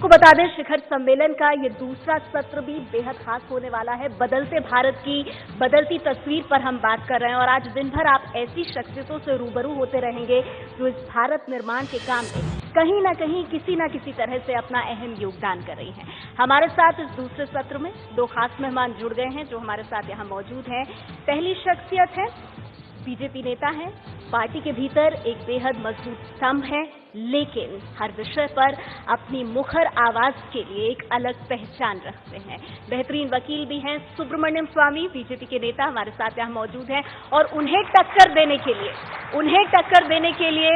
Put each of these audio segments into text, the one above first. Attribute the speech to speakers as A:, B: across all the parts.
A: आपको बता दें, शिखर सम्मेलन का ये दूसरा सत्र भी बेहद खास होने वाला है। बदलते भारत की बदलती तस्वीर पर हम बात कर रहे हैं और आज दिन भर आप ऐसी शख्सियतों से रूबरू होते रहेंगे जो इस भारत निर्माण के काम में कहीं ना कहीं किसी न किसी तरह से अपना अहम योगदान कर रही हैं। हमारे साथ इस दूसरे सत्र में दो खास मेहमान जुड़ गए हैं जो हमारे साथ यहाँ मौजूद हैं। पहली शख्सियत है, बीजेपी नेता हैं, पार्टी के भीतर एक बेहद मजबूत स्तंभ है, लेकिन हर विषय पर अपनी मुखर आवाज के लिए एक अलग पहचान रखते हैं। बेहतरीन वकील भी हैं, सुब्रमण्यम स्वामी बीजेपी के नेता हमारे साथ यहाँ मौजूद हैं और उन्हें टक्कर देने के लिए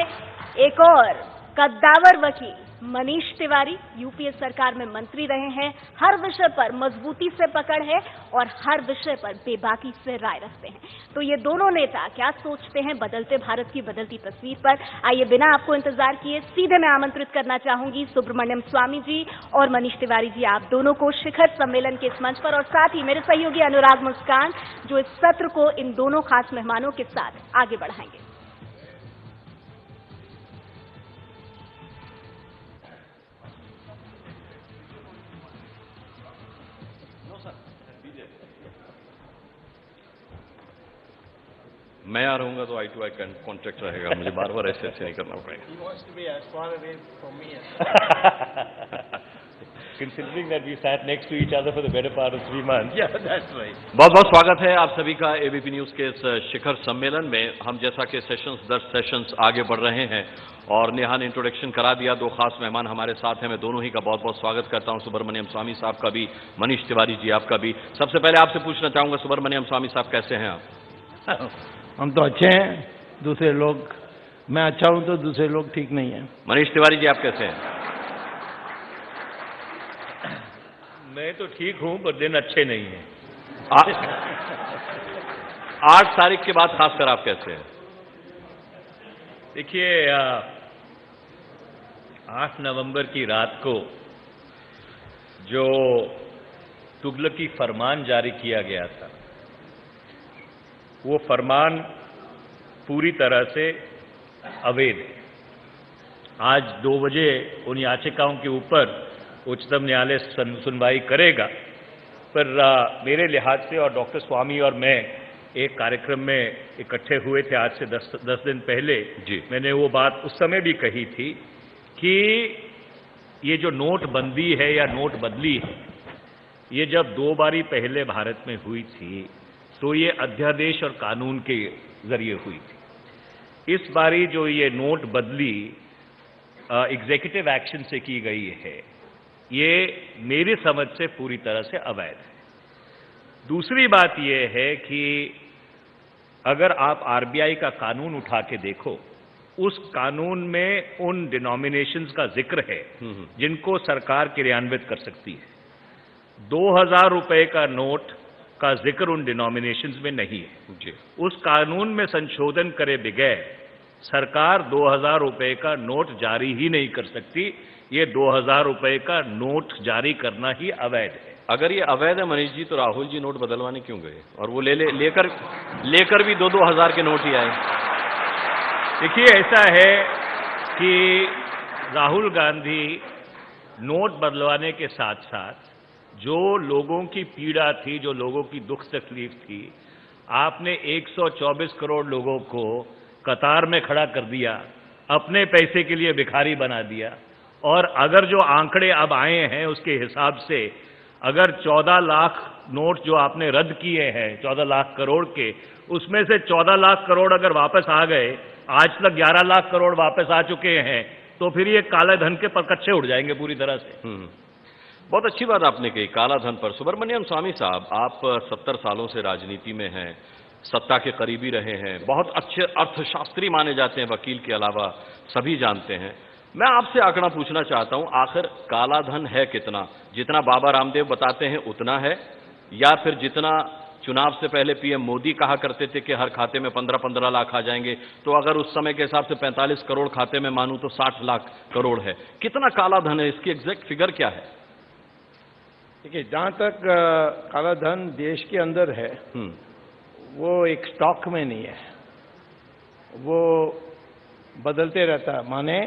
A: एक और कद्दावर वकील मनीष तिवारी, यूपीए सरकार में मंत्री रहे हैं, हर विषय पर मजबूती से पकड़ है और हर विषय पर बेबाकी से राय रखते हैं। तो ये दोनों नेता क्या सोचते हैं बदलते भारत की बदलती तस्वीर पर? आइए बिना आपको इंतजार किए सीधे मैं आमंत्रित करना चाहूंगी सुब्रमण्यम स्वामी जी और मनीष तिवारी जी, आप दोनों को शिखर सम्मेलन के इस मंच पर, और साथ ही मेरे सहयोगी अनुराग मुस्कान जो इस सत्र को इन दोनों खास मेहमानों के साथ आगे बढ़ाएंगे।
B: मैं आ रहूंगा तो आई टू आई कॉन्टेक्ट रहेगा, मुझे बार बार ऐसे नहीं करना पड़ेगा।
C: Considering that we sat next to each other for the better part of 3 months.
B: Yeah, that's right. बहुत बहुत स्वागत है आप सभी का एबीपी न्यूज के इस शिखर सम्मेलन में। हम जैसा कि 10 सेशंस आगे बढ़ रहे हैं और नेहा ने इंट्रोडक्शन करा दिया, दो खास मेहमान हमारे साथ हैं। मैं दोनों ही का बहुत बहुत स्वागत करता हूं, सुब्रमण्यम स्वामी साहब का भी, मनीष तिवारी जी आपका भी। सबसे पहले आपसे पूछना चाहूंगा सुब्रमण्यम स्वामी साहब, कैसे हैं आप?
D: हम तो अच्छे हैं, दूसरे लोग, मैं अच्छा हूं तो दूसरे लोग ठीक नहीं है।
B: मनीष तिवारी जी आप कैसे हैं?
C: मैं तो ठीक हूं पर दिन अच्छे नहीं हैं।
B: 8 तारीख के बाद खासकर आप कैसे हैं?
C: देखिए, 8 नवंबर की रात को जो तुगलकी फरमान जारी किया गया था, वो फरमान पूरी तरह से अवैध है। आज 2 बजे उन याचिकाओं के ऊपर उच्चतम न्यायालय सुनवाई करेगा, पर मेरे लिहाज से और डॉक्टर स्वामी और मैं एक कार्यक्रम में इकट्ठे हुए थे आज से 10 दिन पहले
B: जी।
C: मैंने वो बात उस समय भी कही थी कि ये जो नोटबंदी है या नोट बदली है, ये जब 2 बारी पहले भारत में हुई थी तो ये अध्यादेश और कानून के जरिए हुई थी। इस बारी जो ये नोट बदली एग्जीक्यूटिव एक्शन से की गई है, ये मेरी समझ से पूरी तरह से अवैध है। दूसरी बात यह है कि अगर आप आरबीआई का कानून उठा के देखो, उस कानून में उन डिनोमिनेशंस का जिक्र है जिनको सरकार क्रियान्वित कर सकती है। 2000 रुपए का नोट का जिक्र उन डिनोमिनेशंस में नहीं है
B: जी।
C: उस कानून में संशोधन करे बगैर सरकार 2000 रुपए का नोट जारी ही नहीं कर सकती। ये 2000 रुपए का नोट जारी करना ही अवैध है।
B: अगर ये अवैध है मनीष जी, तो राहुल जी नोट बदलवाने क्यों गए? और वो लेकर भी 2-2 हजार के नोट ही आए।
C: देखिए, ऐसा है कि राहुल गांधी नोट बदलवाने के साथ साथ जो लोगों की पीड़ा थी, जो लोगों की दुख तकलीफ थी, आपने 124 करोड़ लोगों को कतार में खड़ा कर दिया, अपने पैसे के लिए भिखारी बना दिया। और अगर जो आंकड़े अब आए हैं उसके हिसाब से अगर 14 लाख नोट जो आपने रद्द किए हैं 14 लाख करोड़ के, उसमें से 14 लाख करोड़ अगर वापस आ गए, आज तक 11 लाख करोड़ वापस आ चुके हैं, तो फिर ये काले धन के परकच्चे उड़ जाएंगे पूरी तरह से।
B: बहुत अच्छी बात आपने कही काला धन पर। सुब्रमण्यम स्वामी साहब, आप 70 सालों से राजनीति में हैं, सत्ता के करीबी रहे हैं, बहुत अच्छे अर्थशास्त्री माने जाते हैं, वकील के अलावा सभी जानते हैं। मैं आपसे आंकड़ा पूछना चाहता हूं, आखिर काला धन है कितना? जितना बाबा रामदेव बताते हैं उतना है, या फिर जितना चुनाव से पहले पीएम मोदी कहा करते थे कि हर खाते में 15-15 लाख आ जाएंगे, तो अगर उस समय के हिसाब से 45 करोड़ खाते में मानूं तो 60 लाख करोड़ है। कितना काला धन है? इसकी एग्जैक्ट फिगर क्या है?
D: देखिए, जहां तक काला धन देश के अंदर है, वो एक स्टॉक में नहीं है, वो बदलते रहता है। माने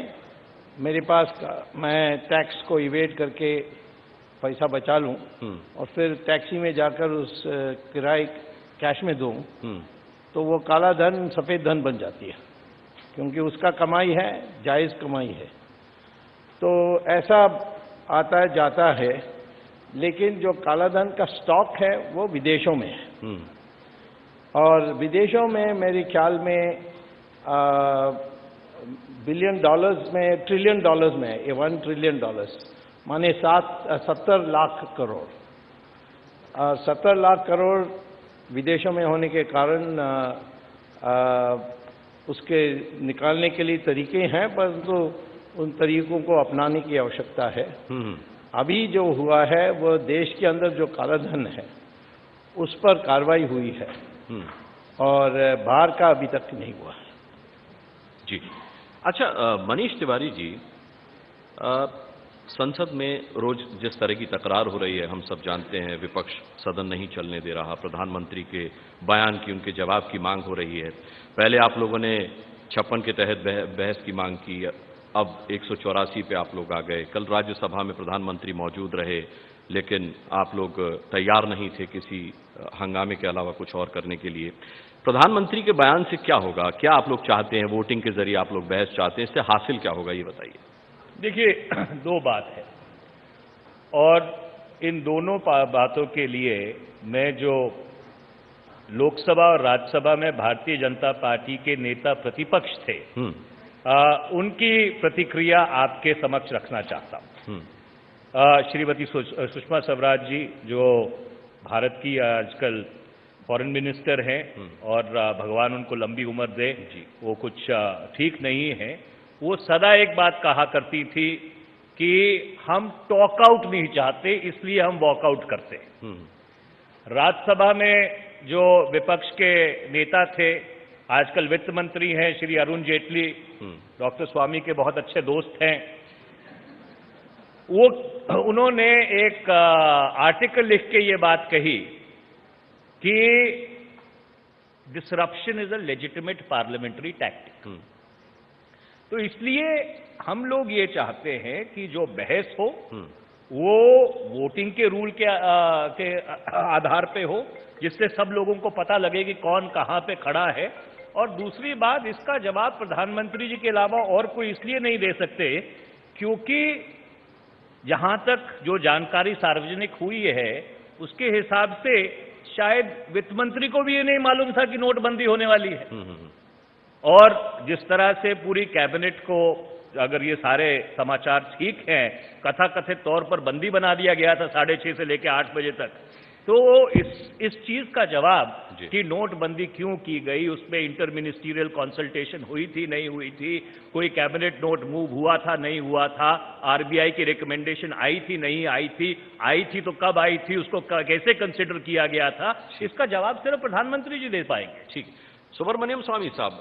D: मेरे पास मैं टैक्स को इवेट करके पैसा बचा लूं और फिर टैक्सी में जाकर उस किराए कैश में दूं, तो वो काला धन सफ़ेद धन बन जाती है, क्योंकि उसका कमाई है, जायज़ कमाई है। तो ऐसा आता है जाता है, लेकिन जो काला धन का स्टॉक है वो विदेशों में है, और विदेशों में मेरे ख्याल में बिलियन डॉलर्स में, ट्रिलियन डॉलर्स में, ये $1 ट्रिलियन माने 70 लाख करोड़, 70 लाख करोड़ विदेशों में होने के कारण उसके निकालने के लिए तरीके हैं, परंतु उन तरीकों को अपनाने की आवश्यकता है। अभी जो हुआ है वो देश के अंदर जो काला धन है उस पर कार्रवाई हुई है, और बाहर का अभी तक नहीं हुआ है।
B: जी अच्छा, मनीष तिवारी जी, संसद में रोज जिस तरह की तकरार हो रही है हम सब जानते हैं, विपक्ष सदन नहीं चलने दे रहा, प्रधानमंत्री के बयान की, उनके जवाब की मांग हो रही है। पहले आप लोगों ने 56 के तहत बहस की मांग की, अब 184 पे आप लोग आ गए। कल राज्यसभा में प्रधानमंत्री मौजूद रहे, लेकिन आप लोग तैयार नहीं थे किसी हंगामे के अलावा कुछ और करने के लिए। प्रधानमंत्री के बयान से क्या होगा? क्या आप लोग चाहते हैं, वोटिंग के जरिए आप लोग बहस चाहते हैं, इससे हासिल क्या होगा ये बताइए।
C: देखिए, दो बात है, और इन दोनों बातों के लिए मैं जो लोकसभा और राज्यसभा में भारतीय जनता पार्टी के नेता प्रतिपक्ष थे उनकी प्रतिक्रिया आपके समक्ष रखना चाहता हूं। श्रीमती सुषमा स्वराज जी, जो भारत की आजकल फॉरेन मिनिस्टर हैं, और भगवान उनको लंबी उम्र दे, वो कुछ ठीक नहीं है, वो सदा एक बात कहा करती थी कि हम टॉक आउट नहीं चाहते, इसलिए हम वॉकआउट करते। राज्यसभा में जो विपक्ष के नेता थे, आजकल वित्त मंत्री हैं श्री अरुण जेटली, डॉक्टर स्वामी के बहुत अच्छे दोस्त हैं, उन्होंने एक आर्टिकल लिख के ये बात कही कि disruption is a legitimate parliamentary tactic. तो इसलिए हम लोग ये चाहते हैं कि जो बहस हो वो वोटिंग के रूल के आधार पे हो, जिससे सब लोगों को पता लगे कि कौन कहां पे खड़ा है। और दूसरी बात, इसका जवाब प्रधानमंत्री जी के अलावा और कोई इसलिए नहीं दे सकते क्योंकि जहां तक जो जानकारी सार्वजनिक हुई है उसके हिसाब से शायद वित्त मंत्री को भी ये नहीं मालूम था कि नोटबंदी होने वाली है। और जिस तरह से पूरी कैबिनेट को, अगर ये सारे समाचार ठीक हैं, कथाकथित तौर पर बंदी बना दिया गया था 6:30 से लेकर 8 बजे तक, तो इस चीज का जवाब कि नोटबंदी क्यों की गई, उसमें इंटर मिनिस्ट्रियल कंसल्टेशन हुई थी नहीं हुई थी, कोई कैबिनेट नोट मूव हुआ था नहीं हुआ था, आरबीआई की रिकमेंडेशन आई थी नहीं आई थी तो कब आई थी, उसको कैसे कंसिडर किया गया था, इसका जवाब सिर्फ प्रधानमंत्री जी दे पाएंगे।
B: ठीक। सुब्रमण्यम स्वामी साहब,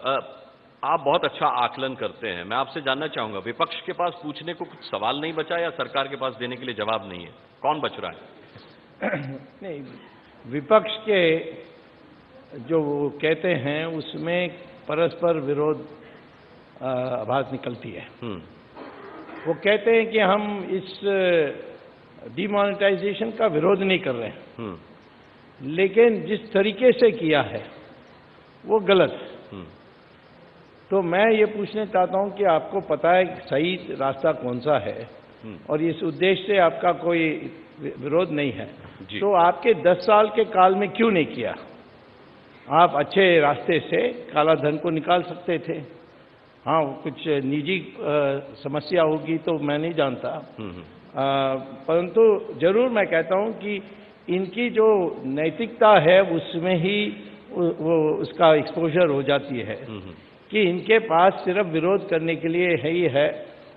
B: आप बहुत अच्छा आकलन करते हैं, मैं आपसे जानना चाहूंगा, विपक्ष के पास पूछने को कुछ सवाल नहीं बचा या सरकार के पास देने के लिए जवाब नहीं है? कौन बच रहा है?
D: नहीं, विपक्ष के जो वो कहते हैं उसमें परस्पर विरोध आवाज निकलती है। वो कहते हैं कि हम इस डिमोनेटाइजेशन का विरोध नहीं कर रहे हैं, लेकिन जिस तरीके से किया है वो गलत है। तो मैं ये पूछना चाहता हूं कि आपको पता है सही रास्ता कौन सा है, और इस उद्देश्य से आपका कोई विरोध नहीं है, तो आपके 10 साल के काल में क्यों नहीं किया? आप अच्छे रास्ते से काला धन को निकाल सकते थे। हाँ, कुछ निजी समस्या होगी तो मैं नहीं जानता, परंतु जरूर मैं कहता हूं कि इनकी जो नैतिकता है उसमें ही वो उसका एक्सपोजर हो जाती है कि इनके पास सिर्फ विरोध करने के लिए है ही है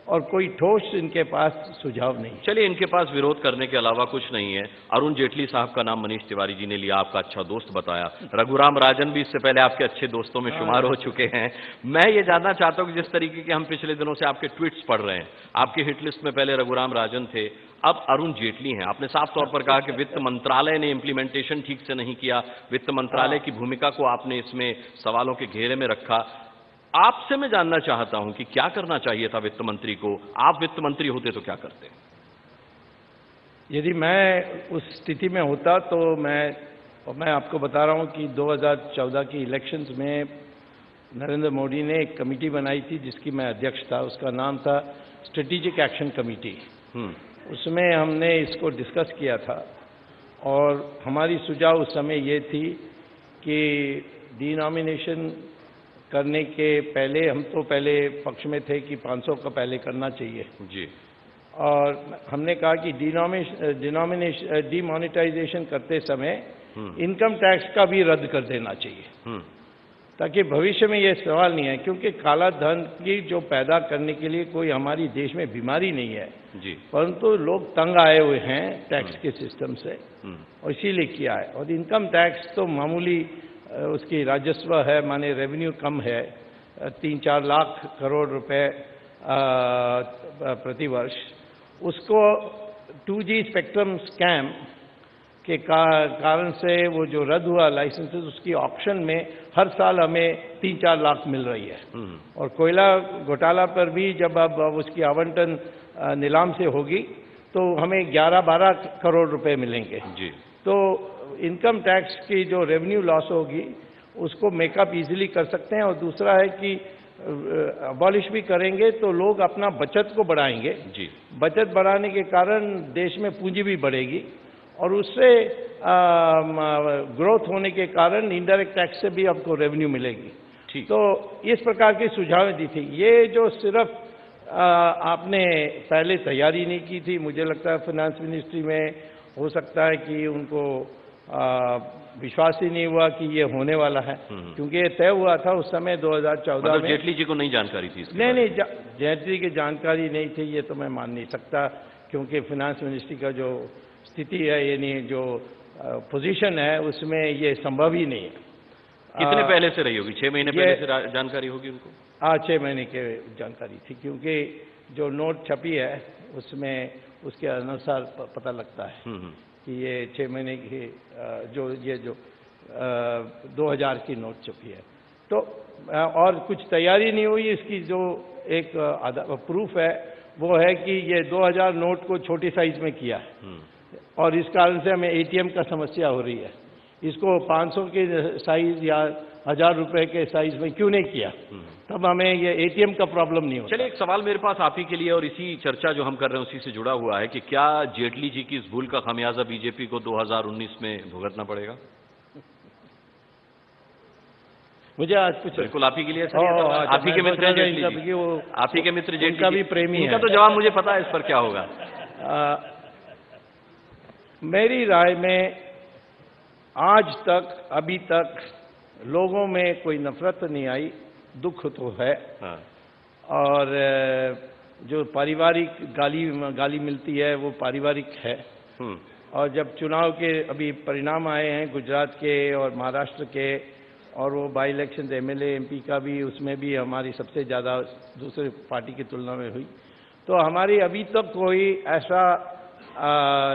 D: और कोई ठोस इनके पास सुझाव नहीं।
B: चलिए, इनके पास विरोध करने के अलावा कुछ नहीं है। अरुण जेटली साहब का नाम मनीष तिवारी जी ने लिया, आपका अच्छा दोस्त बताया। रघुराम राजन भी इससे पहले आपके अच्छे दोस्तों में शुमार हो चुके हैं। मैं ये जानना चाहता हूं कि जिस तरीके के हम पिछले दिनों से आपके ट्वीट्स पढ़ रहे हैं, आपके हिट लिस्ट में पहले रघुराम राजन थे, अब अरुण जेटली हैं। आपने साफ तौर पर कहा कि वित्त मंत्रालय ने इंप्लीमेंटेशन ठीक से नहीं किया, वित्त मंत्रालय की भूमिका को आपने इसमें सवालों के घेरे में रखा। आपसे मैं जानना चाहता हूं कि क्या करना चाहिए था वित्त मंत्री को, आप वित्त मंत्री होते तो क्या करते?
D: यदि मैं उस स्थिति में होता तो मैं आपको बता रहा हूं कि 2014 की इलेक्शंस में नरेंद्र मोदी ने एक कमेटी बनाई थी जिसकी मैं अध्यक्ष था। उसका नाम था स्ट्रेटेजिक एक्शन कमेटी। उसमें हमने इसको डिस्कस किया था और हमारी सुझाव उस समय ये थी कि डिनॉमिनेशन करने के पहले हम तो पहले पक्ष में थे कि 500 का पहले करना चाहिए
B: जी,
D: और हमने कहा कि डिमोनेटाइजेशन करते समय इनकम टैक्स का भी रद्द कर देना चाहिए ताकि भविष्य में यह सवाल नहीं है, क्योंकि काला धन की जो पैदा करने के लिए कोई हमारी देश में बीमारी नहीं है
B: जी,
D: परंतु लोग तंग आए हुए हैं टैक्स के सिस्टम से और इसीलिए किया है। और इनकम टैक्स तो मामूली उसकी राजस्व है, माने रेवेन्यू कम है, 3-4 लाख करोड़ रुपए प्रतिवर्ष। उसको 2G स्पेक्ट्रम स्कैम के कारण से वो जो रद्द हुआ लाइसेंसेस, उसकी ऑक्शन में हर साल हमें 3-4 लाख मिल रही है। और कोयला घोटाला पर भी जब अब उसकी आवंटन नीलाम से होगी तो हमें 11-12 करोड़ रुपए मिलेंगे
B: जी।
D: तो इनकम टैक्स की जो रेवेन्यू लॉस होगी उसको मेकअप इजीली कर सकते हैं। और दूसरा है कि अबॉलिश भी करेंगे तो लोग अपना बचत को बढ़ाएंगे
B: जी।
D: बचत बढ़ाने के कारण देश में पूंजी भी बढ़ेगी और उससे ग्रोथ होने के कारण इनडायरेक्ट टैक्स से भी आपको रेवेन्यू मिलेगी। तो इस प्रकार की सुझाव दी थी। ये जो सिर्फ आपने पहले तैयारी नहीं की थी, मुझे लगता है फाइनेंस मिनिस्ट्री में हो सकता है कि उनको विश्वास ही नहीं हुआ कि ये होने वाला है, क्योंकि ये तय हुआ था उस समय 2014 में।
B: जेटली जी को नहीं जानकारी थी?
D: नहीं, जेटली की जानकारी नहीं थी, ये तो मैं मान नहीं सकता, क्योंकि फाइनेंस मिनिस्ट्री का जो स्थिति है, यानी जो पोजीशन है, उसमें ये संभव ही नहीं है।
B: कितने पहले से रही होगी? 6 महीने पहले से जानकारी होगी उनको?
D: 6 महीने की जानकारी थी, क्योंकि जो नोट छपी है उसमें उसके अनुसार पता लगता है कि ये 6 महीने की जो 2000 की नोट छपी है। तो और कुछ तैयारी नहीं हुई। इसकी जो एक प्रूफ है वो है कि ये 2000 नोट को छोटी साइज में किया है और इस कारण से हमें एटीएम का समस्या हो रही है। इसको 500 के साइज या 1000 रुपए के साइज में क्यों नहीं किया, तब हमें ये एटीएम का प्रॉब्लम नहीं होता।
B: चलिए, एक सवाल मेरे पास आप ही के लिए, और इसी चर्चा जो हम कर रहे हैं उसी से जुड़ा हुआ है कि क्या जेटली जी की इस भूल का खामियाजा बीजेपी को 2019 में भुगतना पड़ेगा?
D: मुझे आज कुछ
B: बिल्कुल आप ही के लिए आप ही के मित्र जेटली जी, आप ही के मित्र जेटली
D: का भी प्रेमी है।
B: इनका तो जवाब मुझे पता है इस पर क्या होगा।
D: मेरी राय में आज तक, अभी तक लोगों में कोई नफरत नहीं आई, दुख तो है। और जो पारिवारिक गाली मिलती है वो पारिवारिक है। और जब चुनाव के अभी परिणाम आए हैं गुजरात के और महाराष्ट्र के, और वो बाई इलेक्शन एमएलए एमपी का भी, उसमें भी हमारी सबसे ज़्यादा दूसरे पार्टी की तुलना में हुई, तो हमारी अभी तक कोई ऐसा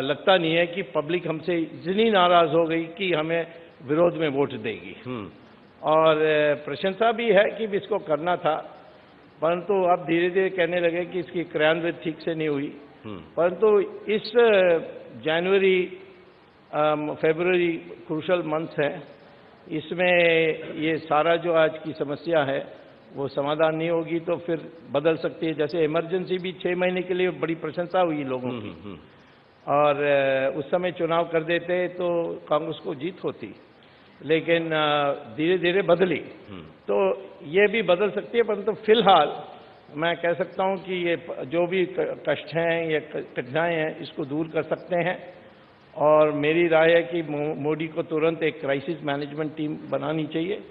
D: लगता नहीं है कि पब्लिक हमसे इतनी नाराज हो गई कि हमें विरोध में वोट देगी। और प्रशंसा भी है कि इसको करना था, परंतु अब धीरे धीरे कहने लगे कि इसकी क्रियान्वित ठीक से नहीं हुई। परंतु इस जनवरी फरवरी क्रूशल मंथ है, इसमें ये सारा जो आज की समस्या है वो समाधान नहीं होगी तो फिर बदल सकती है। जैसे इमरजेंसी भी 6 महीने के लिए बड़ी प्रशंसा हुई लोगों की, और उस समय चुनाव कर देते तो कांग्रेस को जीत होती, लेकिन धीरे धीरे बदली। तो ये भी बदल सकती है, परंतु फिलहाल मैं कह सकता हूं कि ये जो भी कष्ट हैं या कठिनाई हैं इसको दूर कर सकते हैं। और मेरी राय है कि मोदी को तुरंत एक क्राइसिस मैनेजमेंट टीम बनानी चाहिए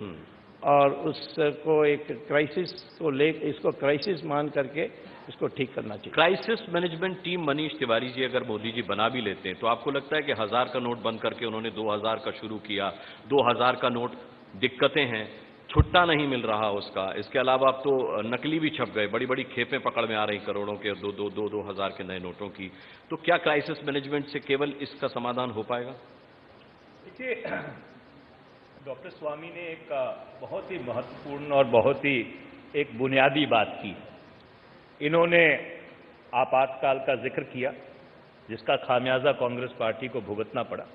D: और उसको एक क्राइसिस को इसको क्राइसिस मान करके इसको ठीक करना चाहिए।
B: Crisis management team Manish Tiwari ji अगर मोदी जी बना भी लेते हैं तो आपको लगता है कि 1000 का नोट बंद करके उन्होंने 2000 का शुरू किया, 2000 का नोट दिक्कतें हैं, छुट्टा नहीं मिल रहा उसका, इसके अलावा अब तो नकली भी छप गए, बड़ी बड़ी खेपें पकड़ में आ रही करोड़ों के 2000 के नए नोटों की, तो क्या क्राइसिस मैनेजमेंट से केवल इसका समाधान हो पाएगा?
C: देखिए, डॉक्टर स्वामी ने एक बहुत ही महत्वपूर्ण और बहुत ही एक बुनियादी बात की। इन्होंने आपातकाल का जिक्र किया, जिसका खामियाजा कांग्रेस पार्टी को भुगतना पड़ा।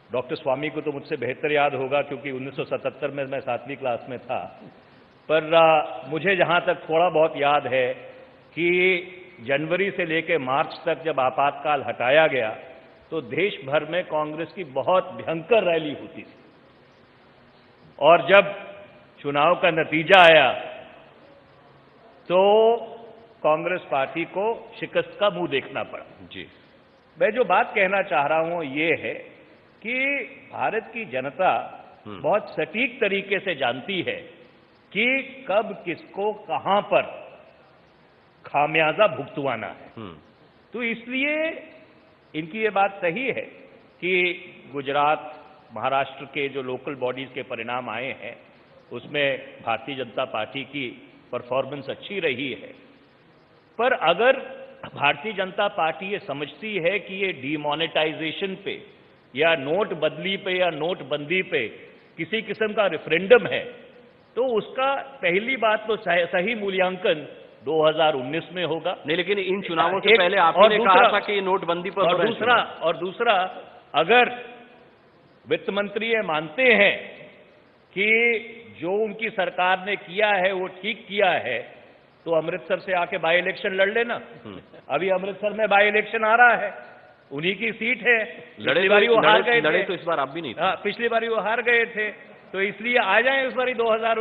C: डॉक्टर स्वामी को तो मुझसे बेहतर याद होगा, क्योंकि 1977 में मैं 7वीं क्लास में था। पर मुझे जहां तक थोड़ा बहुत याद है कि जनवरी से लेकर मार्च तक जब आपातकाल हटाया गया तो देश भर में कांग्रेस की बहुत भयंकर रैली होती थी, और जब चुनाव का नतीजा आया तो कांग्रेस पार्टी को शिकस्त का मुंह देखना पड़ा।
B: जी,
C: मैं जो बात कहना चाह रहा हूं ये है कि भारत की जनता बहुत सटीक तरीके से जानती है कि कब किसको कहां पर खामियाजा भुगतवाना है। तो इसलिए इनकी ये बात सही है कि गुजरात, महाराष्ट्र के जो लोकल बॉडीज के परिणाम आए हैं उसमें भारतीय जनता पार्टी की परफॉर्मेंस अच्छी रही है। पर अगर भारतीय जनता पार्टी ये समझती है कि ये डीमोनेटाइजेशन पे या नोट बदली पे या नोट बंदी पे किसी किस्म का रेफरेंडम है, तो उसका पहली बात तो सही मूल्यांकन 2019 में होगा।
B: नहीं, लेकिन इन चुनावों से पहले आपने कहा था कि ये नोटबंदी पर
C: और दूसरा अगर वित्त मंत्री ये मानते हैं कि जो उनकी सरकार ने किया है वो ठीक किया है, तो अमृतसर से आके बाई इलेक्शन लड़ लेना। अभी अमृतसर में बाई इलेक्शन आ रहा है, उन्हीं की सीट है।
B: पिछली बारी वो हार गए थे, तो इस बार आप भी नहीं थे।
C: पिछली बारी वो हार गए थे, तो इसलिए आ जाए इस बारी 2000।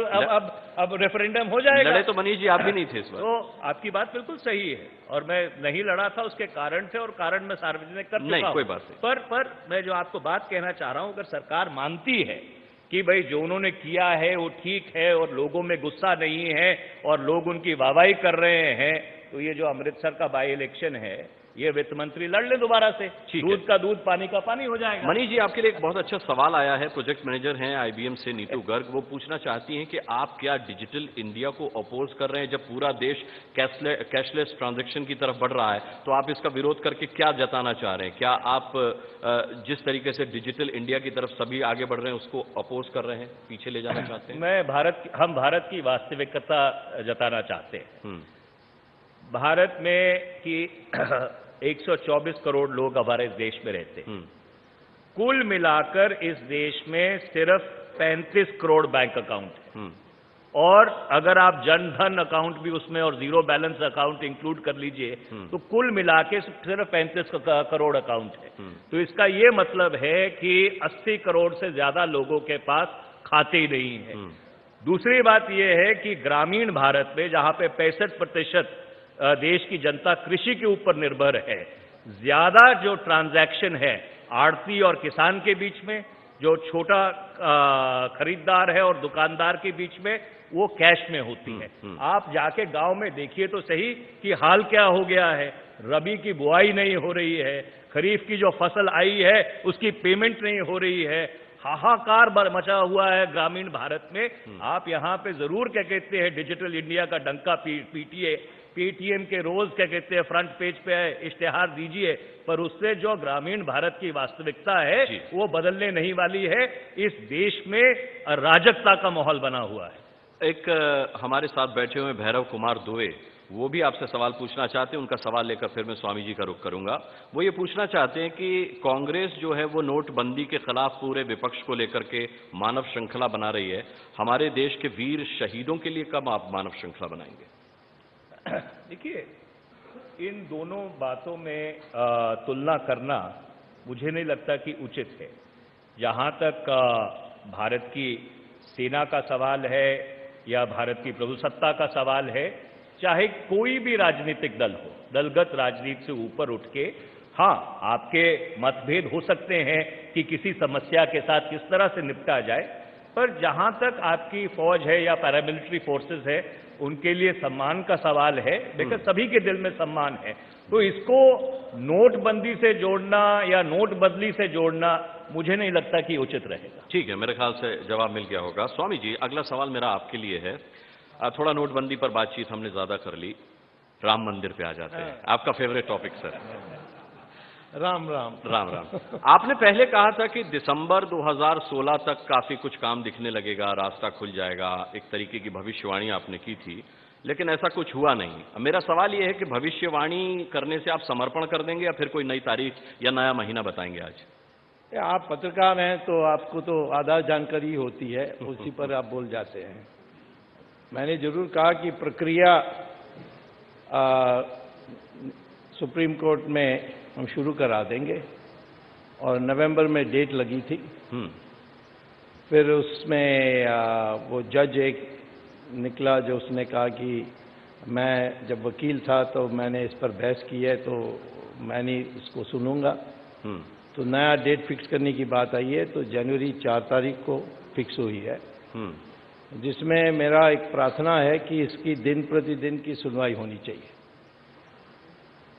C: अब रेफरेंडम हो जाएगा।
B: लड़े तो मनीष जी आप भी नहीं थे इस बार।
C: तो आपकी बात बिल्कुल सही है, और मैं नहीं लड़ा था, उसके कारण थे, और कारण मैं सार्वजनिक कर चुका हूं।
B: कोई बात नहीं।
C: पर मैं जो आपको बात कहना चाह रहा हूं, अगर सरकार मानती है कि भाई जो उन्होंने किया है वो ठीक है और लोगों में गुस्सा नहीं है और लोग उनकी वाहवाही कर रहे हैं, तो ये जो अमृतसर का बाई इलेक्शन है ये वित्त मंत्री लड़ ले दोबारा से। दूध का दूध, पानी का पानी हो जाएगा।
B: मनीष जी, आपके लिए एक बहुत अच्छा सवाल आया है। प्रोजेक्ट मैनेजर हैं आईबीएम से नीतू गर्ग, वो पूछना चाहती हैं कि आप क्या डिजिटल इंडिया को अपोज कर रहे हैं? जब पूरा देश कैशलेस ट्रांजैक्शन की तरफ बढ़ रहा है, तो आप इसका विरोध करके क्या जताना चाह रहे हैं? क्या आप जिस तरीके से डिजिटल इंडिया की तरफ सभी आगे बढ़ रहे हैं उसको अपोज कर रहे हैं, पीछे ले जाना चाहते हैं?
C: हम भारत की वास्तविकता जताना चाहते हैं। भारत में कि 124 करोड़ लोग हमारे देश में रहते हैं। कुल मिलाकर इस देश में सिर्फ 35 करोड़ बैंक अकाउंट है, और अगर आप जन धन अकाउंट भी उसमें और जीरो बैलेंस अकाउंट इंक्लूड कर लीजिए तो कुल मिला के सिर्फ 35 करोड़ अकाउंट है। तो इसका ये मतलब है कि 80 करोड़ से ज्यादा लोगों के पास खाते ही नहीं है। दूसरी बात यह है कि ग्रामीण भारत में, जहां पे 65% देश की जनता कृषि के ऊपर निर्भर है, ज्यादा जो ट्रांजैक्शन है आड़ती और किसान के बीच में, जो छोटा खरीदार है और दुकानदार के बीच में, वो कैश में होती है। आप जाके गांव में देखिए तो सही कि हाल क्या हो गया है। रबी की बुआई नहीं हो रही है, खरीफ की जो फसल आई है उसकी पेमेंट नहीं हो रही है, हाहाकार मचा हुआ है ग्रामीण भारत में। आप यहां पे जरूर क्या कहते हैं डिजिटल इंडिया का डंका पीटिए, पेटीएम के रोज क्या कहते हैं फ्रंट पेज पे इश्तेहार दीजिए, पर उससे जो ग्रामीण भारत की वास्तविकता है वो बदलने नहीं वाली है। इस देश में अराजकता का माहौल बना हुआ है।
B: एक हमारे साथ बैठे हुए भैरव कुमार दुबे, वो भी आपसे सवाल पूछना चाहते हैं। उनका सवाल लेकर फिर मैं स्वामी जी का रुख करूंगा। वो ये पूछना चाहते हैं कि कांग्रेस जो है वो नोटबंदी के खिलाफ पूरे विपक्ष को लेकर के मानव श्रृंखला बना रही है। हमारे देश के वीर शहीदों के लिए कब आप मानव श्रृंखला बनाएंगे?
C: देखिए, इन दोनों बातों में तुलना करना मुझे नहीं लगता कि उचित है। जहां तक भारत की सेना का सवाल है या भारत की प्रभुसत्ता का सवाल है, चाहे कोई भी राजनीतिक दल हो, दलगत राजनीति से ऊपर उठ के, हाँ, आपके मतभेद हो सकते हैं कि किसी समस्या के साथ किस तरह से निपटा जाए, पर जहां तक आपकी फौज है या पैरामिलिट्री फोर्सेस है, उनके लिए सम्मान का सवाल है। देखिए, सभी के दिल में सम्मान है, तो इसको नोटबंदी से जोड़ना या नोट बदली से जोड़ना मुझे नहीं लगता कि उचित रहेगा।
B: ठीक है, मेरे ख्याल से जवाब मिल गया होगा। स्वामी जी, अगला सवाल मेरा आपके लिए है। थोड़ा नोटबंदी पर बातचीत हमने ज्यादा कर ली, राम मंदिर पे आ जाते हैं। आपका favourite topic sir.
D: Ram Ram
B: Ram Ram. आपने पहले कहा था कि दिसंबर 2016 तक काफी कुछ काम दिखने लगेगा, रास्ता खुल जाएगा, एक तरीके की भविष्यवाणी आपने की थी, लेकिन ऐसा कुछ हुआ नहीं। मेरा सवाल यह है कि भविष्यवाणी करने से आप समर्पण कर देंगे या फिर कोई नई तारीख या नया महीना बताएंगे आज?
D: आप पत्रकार हैं तो आपको तो आधा जानकारी होती है, उसी पर आप बोल जाते हैं। मैंने जरूर कहा कि प्रक्रिया सुप्रीम कोर्ट में हम शुरू करा देंगे और नवंबर में डेट लगी थी। फिर उसमें वो जज एक निकला जो उसने कहा कि मैं जब वकील था तो मैंने इस पर बहस की है तो मैं नहीं इसको सुनूंगा। तो नया डेट फिक्स करने की बात आई है, तो जनवरी 4 तारीख को फिक्स हुई है, जिसमें मेरा एक प्रार्थना है कि इसकी दिन प्रतिदिन की सुनवाई होनी चाहिए।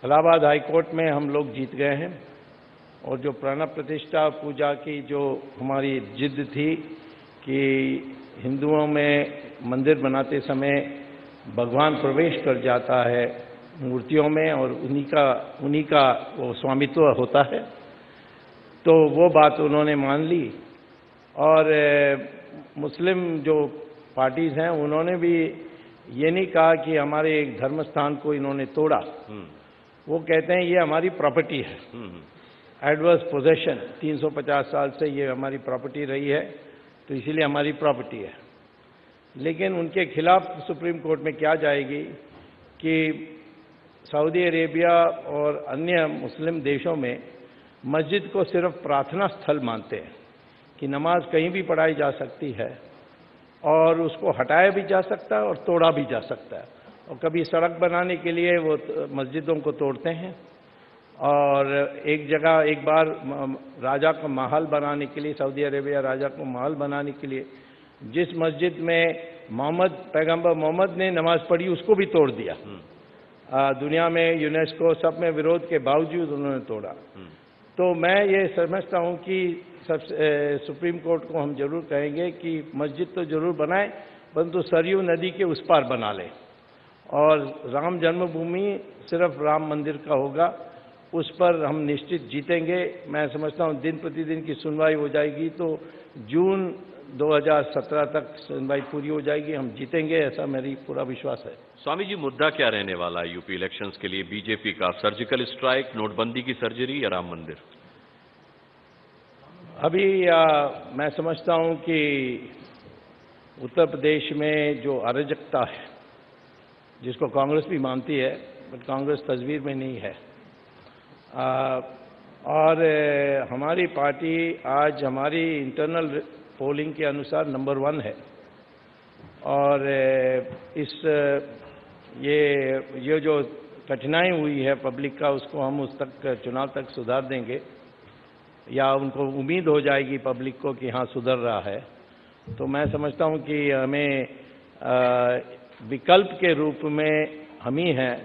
D: इलाहाबाद हाईकोर्ट में हम लोग जीत गए हैं और जो प्राण प्रतिष्ठा पूजा की जो हमारी जिद थी कि हिंदुओं में मंदिर बनाते समय भगवान प्रवेश कर जाता है मूर्तियों में और उन्हीं का वो स्वामित्व होता है, तो वो बात उन्होंने मान ली। और मुस्लिम जो पार्टीज हैं उन्होंने भी ये नहीं कहा कि हमारे एक धर्म स्थान को इन्होंने तोड़ा। वो कहते हैं ये हमारी प्रॉपर्टी है, एडवर्स पोजेशन, 350 साल से ये हमारी प्रॉपर्टी रही है, तो इसीलिए हमारी प्रॉपर्टी है। लेकिन उनके खिलाफ सुप्रीम कोर्ट में क्या जाएगी कि सऊदी अरेबिया और अन्य मुस्लिम देशों में मस्जिद को सिर्फ प्रार्थना स्थल मानते हैं कि नमाज कहीं भी पढ़ाई जा सकती है और उसको हटाया भी जा सकता है और तोड़ा भी जा सकता है। और कभी सड़क बनाने के लिए वो मस्जिदों को तोड़ते हैं और एक जगह एक बार राजा का महल बनाने के लिए, सऊदी अरेबिया राजा को महल बनाने के लिए जिस मस्जिद में पैगंबर मोहम्मद ने नमाज पढ़ी उसको भी तोड़ दिया। दुनिया में यूनेस्को सब में विरोध के बावजूद उन्होंने तोड़ा। तो मैं ये समझता हूँ कि सुप्रीम कोर्ट को हम जरूर कहेंगे कि मस्जिद तो जरूर बनाए, परंतु सरयू नदी के उस पार बना ले और राम जन्मभूमि सिर्फ राम मंदिर का होगा, उस पर हम निश्चित जीतेंगे। मैं समझता हूँ दिन प्रतिदिन की सुनवाई हो जाएगी तो जून 2017 तक सुनवाई पूरी हो जाएगी, हम जीतेंगे, ऐसा मेरी पूरा विश्वास है।
B: स्वामी जी, मुद्दा क्या रहने वाला है यूपी इलेक्शंस के लिए बीजेपी का? सर्जिकल स्ट्राइक, नोटबंदी की सर्जरी या राम मंदिर?
D: अभी मैं समझता हूं कि उत्तर प्रदेश में जो अराजकता है, जिसको कांग्रेस भी मानती है, बट कांग्रेस तस्वीर में नहीं है, और हमारी पार्टी आज हमारी इंटरनल पोलिंग के अनुसार नंबर 1 है। और ये जो कठिनाई हुई है पब्लिक का, उसको हम उस तक चुनाव तक सुधार देंगे या उनको उम्मीद हो जाएगी पब्लिक को कि हाँ सुधर रहा है। तो मैं समझता हूँ कि हमें विकल्प के रूप में हम ही हैं,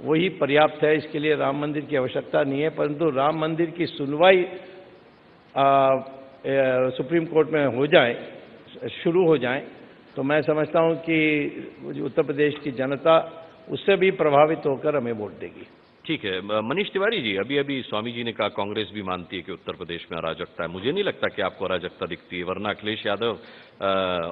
D: वही पर्याप्त है। इसके लिए राम मंदिर की आवश्यकता नहीं है, परंतु राम मंदिर की सुनवाई सुप्रीम कोर्ट में हो जाए, शुरू हो जाए, तो मैं समझता हूं कि उत्तर प्रदेश की जनता उससे भी प्रभावित होकर हमें वोट देगी।
B: ठीक है। मनीष तिवारी जी, अभी अभी स्वामी जी ने कहा कांग्रेस भी मानती है कि उत्तर प्रदेश में अराजकता है। मुझे नहीं लगता कि आपको अराजकता दिखती है, वरना अखिलेश यादव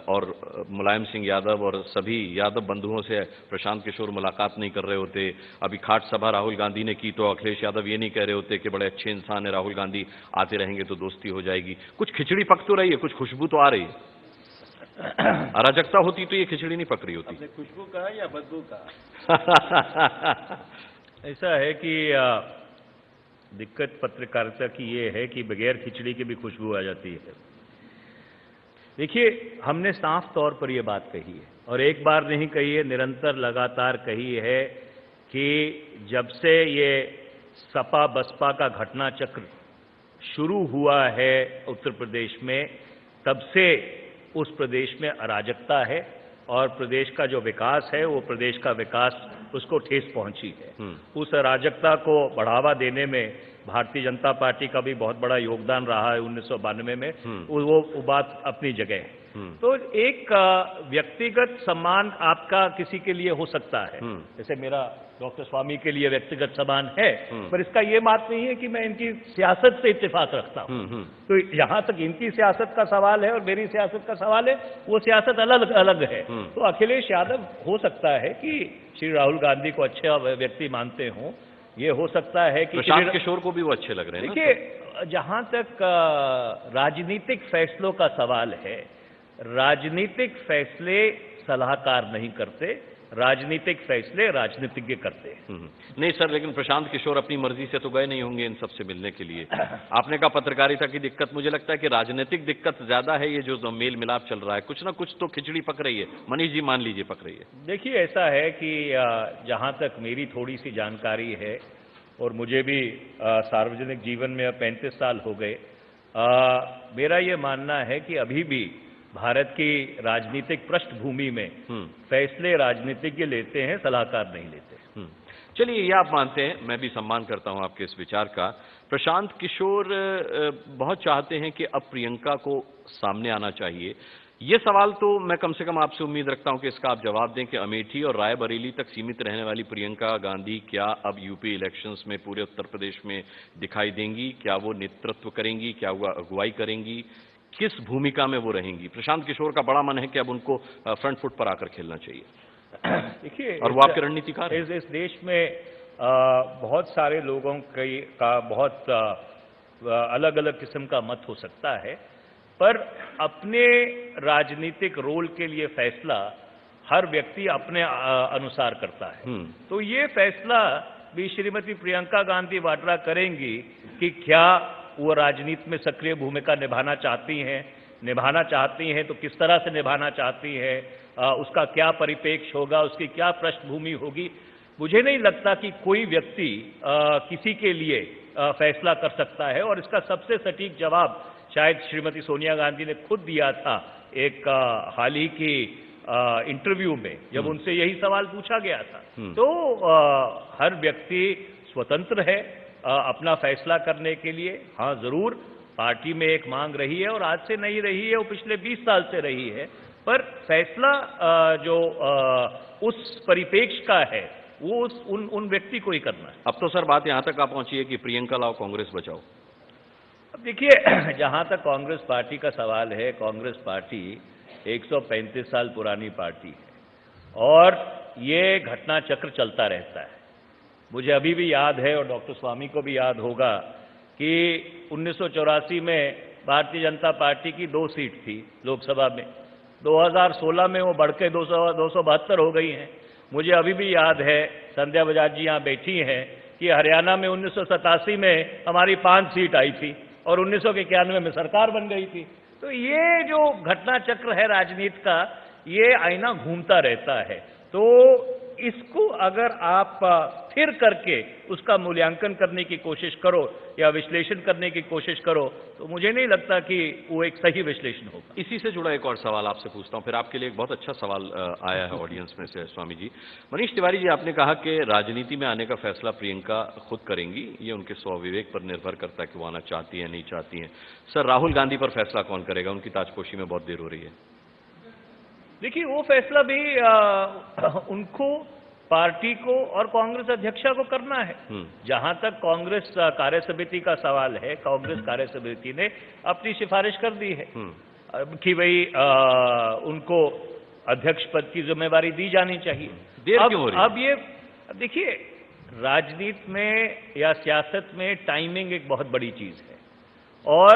B: और मुलायम सिंह यादव और सभी यादव बंधुओं से प्रशांत किशोर मुलाकात नहीं कर रहे होते। अभी खाट सभा राहुल गांधी ने की तो अखिलेश यादव ये नहीं कह रहे होते कि बड़े अच्छे इंसान है राहुल गांधी, आते रहेंगे तो दोस्ती हो जाएगी। कुछ खिचड़ी पक तो रही है, कुछ खुशबू तो आ रही है। अराजकता होती तो ये खिचड़ी नहीं पक रही होती।
D: आपने खुशबू कहा या बदबू कहा?
C: ऐसा है कि दिक्कत पत्रकारिता की ये है कि बगैर खिचड़ी के भी खुशबू आ जाती है। देखिए, हमने साफ तौर पर यह बात कही है और एक बार नहीं कही है, निरंतर लगातार कही है कि जब से ये सपा बसपा का घटना चक्र शुरू हुआ है उत्तर प्रदेश में, तब से उस प्रदेश में अराजकता है और प्रदेश का जो विकास है वो प्रदेश का विकास उसको ठेस पहुंची है। उस अराजकता को बढ़ावा देने में भारतीय जनता पार्टी का भी बहुत बड़ा योगदान रहा है 1992 में। वो बात अपनी जगह है। तो एक व्यक्तिगत सम्मान आपका किसी के लिए हो सकता है, जैसे मेरा डॉक्टर स्वामी के लिए व्यक्तिगत सम्मान है, पर इसका ये बात नहीं है कि मैं इनकी सियासत से इत्तेफाक रखता हूं। तो यहां तक इनकी सियासत का सवाल है और मेरी सियासत का सवाल है, वो सियासत अलग अलग है। तो अखिलेश यादव हो सकता है कि श्री राहुल गांधी को अच्छे व्यक्ति मानते हों, ये हो सकता है कि
B: प्रशांत किशोर को भी वो अच्छे लग रहे हैं।
C: देखिए, जहां तक राजनीतिक फैसलों का सवाल है, राजनीतिक फैसले सलाहकार नहीं करते, राजनीतिक फैसले राजनीतिज्ञ करते हैं।
B: नहीं सर, लेकिन प्रशांत किशोर अपनी मर्जी से तो गए नहीं होंगे इन सबसे मिलने के लिए। आपने कहा पत्रकारिता की दिक्कत, मुझे लगता है कि राजनीतिक दिक्कत ज्यादा है। ये जो मेल मिलाप चल रहा है, कुछ ना कुछ तो खिचड़ी पक रही है। मनीष जी मान लीजिए पक रही है।
C: देखिए, ऐसा है कि जहां तक मेरी थोड़ी सी जानकारी है, और मुझे भी सार्वजनिक जीवन में अब 35 साल हो गए, मेरा ये मानना है कि अभी भी भारत की राजनीतिक पृष्ठभूमि में फैसले राजनीतिज्ञ लेते हैं, सलाहकार नहीं लेते।
B: चलिए, ये आप मानते हैं, मैं भी सम्मान करता हूं आपके इस विचार का। प्रशांत किशोर बहुत चाहते हैं कि अब प्रियंका को सामने आना चाहिए। ये सवाल तो मैं कम से कम आपसे उम्मीद रखता हूं कि इसका आप जवाब दें कि अमेठी और रायबरेली तक सीमित रहने वाली प्रियंका गांधी क्या अब यूपी इलेक्शंस में पूरे उत्तर प्रदेश में दिखाई देंगी? क्या वो नेतृत्व करेंगी? क्या वो अगुवाई करेंगी? किस भूमिका में वो रहेंगी? प्रशांत किशोर का बड़ा मन है कि अब उनको फ्रंट फुट पर आकर खेलना चाहिए।
C: देखिए,
B: और वो आपके रणनीतिकार हैं।
C: इस देश में बहुत सारे लोगों का बहुत अलग अलग किस्म का मत हो सकता है, पर अपने राजनीतिक रोल के लिए फैसला हर व्यक्ति अपने अनुसार करता है। तो ये फैसला भी श्रीमती प्रियंका गांधी वाड्रा करेंगी कि क्या वो राजनीति में सक्रिय भूमिका निभाना चाहती हैं तो किस तरह से निभाना चाहती हैं, उसका क्या परिप्रेक्ष्य होगा, उसकी क्या पृष्ठभूमि होगी। मुझे नहीं लगता कि कोई व्यक्ति किसी के लिए फैसला कर सकता है, और इसका सबसे सटीक जवाब शायद श्रीमती सोनिया गांधी ने खुद दिया था एक हाल ही की इंटरव्यू में, जब उनसे यही सवाल पूछा गया था। तो हर व्यक्ति स्वतंत्र है अपना फैसला करने के लिए। हाँ, जरूर पार्टी में एक मांग रही है, और आज से नहीं रही है, वो पिछले 20 साल से रही है, पर फैसला जो उस परिप्रेक्ष्य का है वो उन व्यक्ति को ही करना है।
B: अब तो सर बात यहां तक आ पहुंची है कि प्रियंका लाओ कांग्रेस बचाओ।
C: अब देखिए, जहां तक कांग्रेस पार्टी का सवाल है, कांग्रेस पार्टी 135 साल पुरानी पार्टी है, और ये घटना चक्र चलता रहता है। मुझे अभी भी याद है, और डॉक्टर स्वामी को भी याद होगा, कि 1984 में भारतीय जनता पार्टी की 2 सीट थी लोकसभा में, 2016 में वो बढ़ के 272 हो गई हैं। मुझे अभी भी याद है, संध्या बजाज जी यहाँ बैठी हैं, कि हरियाणा में 1987 में हमारी 5 सीट आई थी, और 1991 में सरकार बन गई थी। तो ये जो घटना चक्र है राजनीति का, ये आईना घूमता रहता है। तो इसको अगर आप स्थिर करके उसका मूल्यांकन करने की कोशिश करो या विश्लेषण करने की कोशिश करो, तो मुझे नहीं लगता कि वो एक सही विश्लेषण होगा।
B: इसी से जुड़ा एक और सवाल आपसे पूछता हूं, फिर आपके लिए एक बहुत अच्छा सवाल आया है ऑडियंस में से, स्वामी जी। मनीष तिवारी जी, आपने कहा कि राजनीति में आने का फैसला प्रियंका खुद करेंगी, ये उनके स्वविवेक पर निर्भर करता है कि वो आना चाहती है नहीं चाहती हैं। सर, राहुल गांधी पर फैसला कौन करेगा? उनकी ताजपोशी में बहुत देर हो रही है।
C: देखिए, वो फैसला भी उनको, पार्टी को और कांग्रेस अध्यक्षा को करना है। जहां तक कांग्रेस कार्यसमिति का सवाल है, कांग्रेस कार्यसमिति ने अपनी सिफारिश कर दी है कि भाई उनको अध्यक्ष पद की जिम्मेवारी दी जानी चाहिए।
B: देर क्यों हो रही है?
C: अब ये देखिए, राजनीति में या सियासत में टाइमिंग एक बहुत बड़ी चीज है, और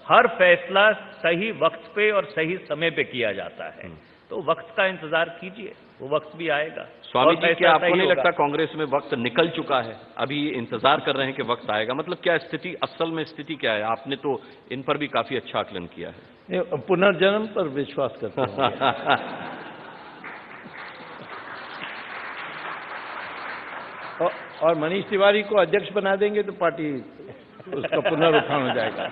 C: हर फैसला सही वक्त पे और सही समय पे किया जाता है। तो वक्त का इंतजार कीजिए, वो वक्त भी आएगा।
B: स्वामी जी, क्या आपको नहीं लगता कांग्रेस में वक्त निकल चुका है? अभी इंतजार कर रहे हैं कि वक्त आएगा? मतलब क्या स्थिति, असल में स्थिति क्या है? आपने तो इन पर भी काफी अच्छा आकलन किया है।
D: पुनर्जन्म पर विश्वास करते हैं। और मनीष तिवारी को अध्यक्ष बना देंगे तो पार्टी उसका पुनरुत्थान हो जाएगा।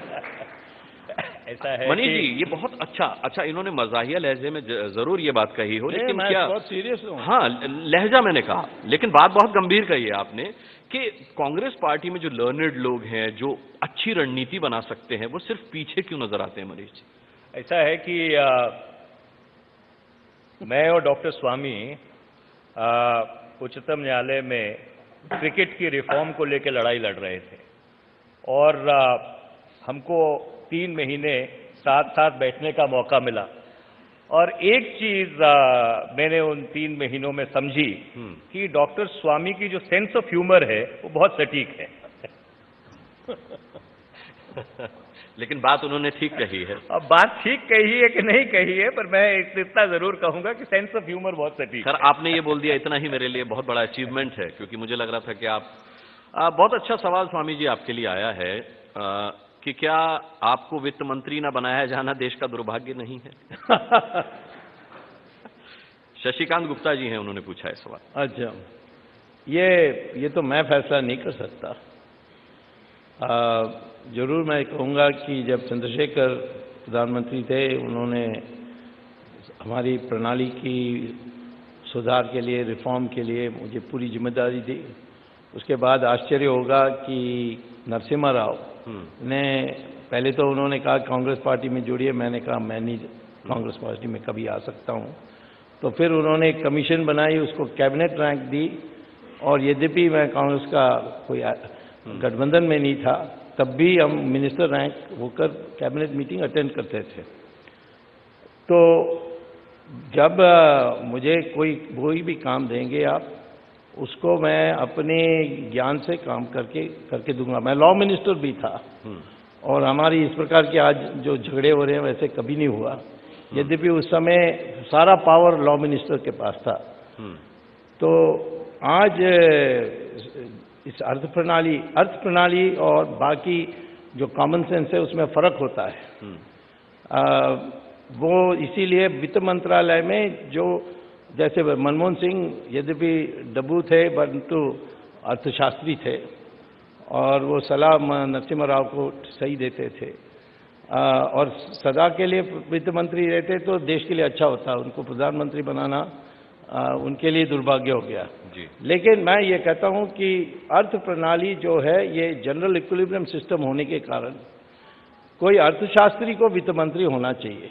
C: ऐसा है
B: मनीष जी, ये बहुत अच्छा इन्होंने मजाहिया लहजे में जरूर ये बात कही हो, लेकिन
D: मैं
B: क्या
D: बहुत सीरियस हूं।
B: हाँ, लहजा मैंने कहा, लेकिन बात बहुत गंभीर कही है आपने कि कांग्रेस पार्टी में जो लर्नर्ड लोग हैं, जो अच्छी रणनीति बना सकते हैं, वो सिर्फ पीछे क्यों नजर आते हैं? मनीष जी,
C: ऐसा है कि मैं और डॉक्टर स्वामी उच्चतम न्यायालय में क्रिकेट की रिफॉर्म को लेकर लड़ाई लड़ रहे थे और हमको 3 महीने साथ साथ बैठने का मौका मिला और एक चीज मैंने उन 3 महीनों में समझी कि डॉक्टर स्वामी की जो सेंस ऑफ ह्यूमर है वो बहुत सटीक है।
B: लेकिन बात उन्होंने ठीक कही है।
C: अब बात ठीक कही है कि नहीं कही है, पर मैं इतना जरूर कहूंगा कि सेंस ऑफ ह्यूमर बहुत सटीक है।
B: सर, आपने ये बोल दिया, इतना ही मेरे लिए बहुत बड़ा अचीवमेंट है, क्योंकि मुझे लग रहा था कि आप बहुत अच्छा सवाल स्वामी जी आपके लिए आया है कि क्या आपको वित्त मंत्री ना बनाया जाना देश का दुर्भाग्य नहीं है? शशिकांत गुप्ता जी हैं, उन्होंने पूछा है सवाल।
D: अच्छा, ये तो मैं फैसला नहीं कर सकता। जरूर मैं कहूँगा कि जब चंद्रशेखर प्रधानमंत्री थे, उन्होंने हमारी प्रणाली की सुधार के लिए, रिफॉर्म के लिए मुझे पूरी जिम्मेदारी दी। उसके बाद आश्चर्य होगा कि नरसिम्हा राव ने पहले तो उन्होंने कहा कांग्रेस पार्टी में जुड़िए, मैंने कहा मैं नहीं कांग्रेस पार्टी में कभी आ सकता हूँ। तो फिर उन्होंने एक कमीशन बनाई, उसको कैबिनेट रैंक दी, और यद्यपि मैं कांग्रेस का कोई गठबंधन में नहीं था, तब भी हम मिनिस्टर रैंक होकर कैबिनेट मीटिंग अटेंड करते थे। तो जब मुझे कोई भी काम देंगे आप, उसको मैं अपने ज्ञान से काम करके दूंगा। मैं लॉ मिनिस्टर भी था और हमारी इस प्रकार के आज जो झगड़े हो रहे हैं वैसे कभी नहीं हुआ, यद्यपि उस समय सारा पावर लॉ मिनिस्टर के पास था। तो आज इस अर्थ प्रणाली और बाकी जो कॉमन सेंस है उसमें फर्क होता है। वो इसीलिए वित्त मंत्रालय में जो जैसे मनमोहन सिंह यद्यपि डब्बू थे परंतु अर्थशास्त्री थे और वो सलाह नरसिम्हा राव को सही देते थे, और सदा के लिए वित्त मंत्री रहते तो देश के लिए अच्छा होता। उनको प्रधानमंत्री बनाना उनके लिए दुर्भाग्य हो गया
B: जी।
D: लेकिन मैं ये कहता हूं कि अर्थ प्रणाली जो है ये जनरल इक्विलिब्रियम सिस्टम होने के कारण कोई अर्थशास्त्री को वित्त मंत्री होना चाहिए,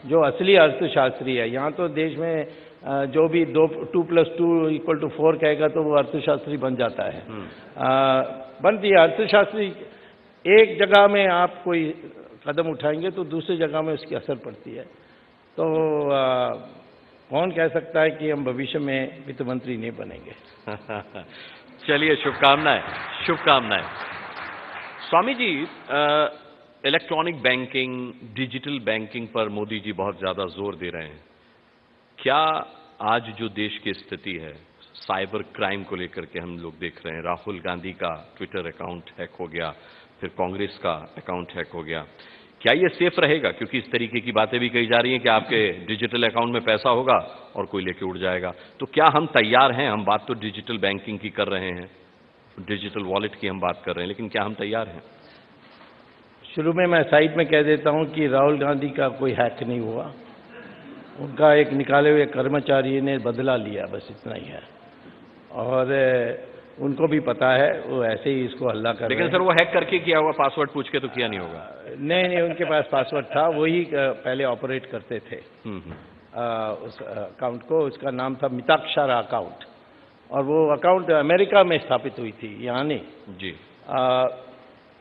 D: जो असली अर्थशास्त्री है। यहाँ तो देश में जो भी 2+2=4 कहेगा तो वो अर्थशास्त्री बन जाता है। बनती है अर्थशास्त्री, एक जगह में आप कोई कदम उठाएंगे तो दूसरी जगह में उसकी असर पड़ती है। तो कौन कह सकता है कि हम भविष्य में वित्त मंत्री नहीं बनेंगे।
B: चलिए, शुभकामनाएं, शुभकामनाएं। Swami ji, electronic banking, digital banking पर मोदी जी बहुत ज्यादा जोर दे रहे हैं। क्या आज जो देश की स्थिति है, साइबर क्राइम को लेकर के हम लोग देख रहे हैं, राहुल गांधी का ट्विटर अकाउंट हैक हो गया, फिर कांग्रेस का अकाउंट हैक हो गया, क्या ये सेफ रहेगा? क्योंकि इस तरीके की बातें भी कही जा रही हैं कि आपके डिजिटल अकाउंट में पैसा होगा और कोई लेके उड़ जाएगा। तो क्या हम तैयार हैं? हम बात तो डिजिटल बैंकिंग की कर रहे हैं, डिजिटल वॉलेट की हम बात कर रहे हैं, लेकिन क्या हम तैयार हैं?
D: शुरू में मैं साइड में कह देता हूं कि राहुल गांधी का कोई हैक नहीं हुआ, उनका एक निकाले हुए कर्मचारी ने बदला लिया, बस इतना ही है। और उनको भी पता है, वो ऐसे ही इसको हल्ला कर रहे हैं।
B: लेकिन सर, वो हैक करके किया होगा, पासवर्ड पूछ के तो किया नहीं होगा।
D: नहीं, उनके पास पासवर्ड था, वही पहले ऑपरेट करते थे उस अकाउंट को। उसका नाम था मिताक्षरा अकाउंट, और वो अकाउंट अमेरिका में स्थापित हुई थी, यहाँ नहीं
B: जी।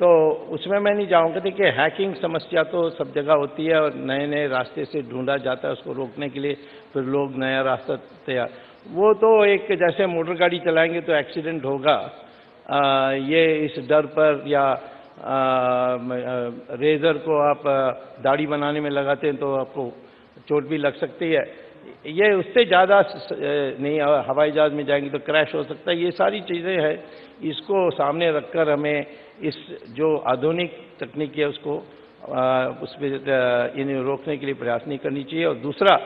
D: तो उसमें मैं नहीं जाऊँगा। देखिए, हैकिंग समस्या तो सब जगह होती है और नए नए रास्ते से ढूंढा जाता है उसको रोकने के लिए, फिर लोग नया रास्ता तैयार। वो तो एक जैसे मोटर गाड़ी चलाएंगे तो एक्सीडेंट होगा, ये इस डर पर, या रेजर को आप दाढ़ी बनाने में लगाते हैं तो आपको चोट भी लग सकती है। ये उससे ज़्यादा नहीं, हवाई जहाज में जाएंगे तो क्रैश हो सकता है। ये सारी चीज़ें हैं, इसको सामने रखकर हमें इस जो आधुनिक तकनीक है उसको उस पर इन्हें रोकने के लिए प्रयास नहीं करनी चाहिए। और दूसरा,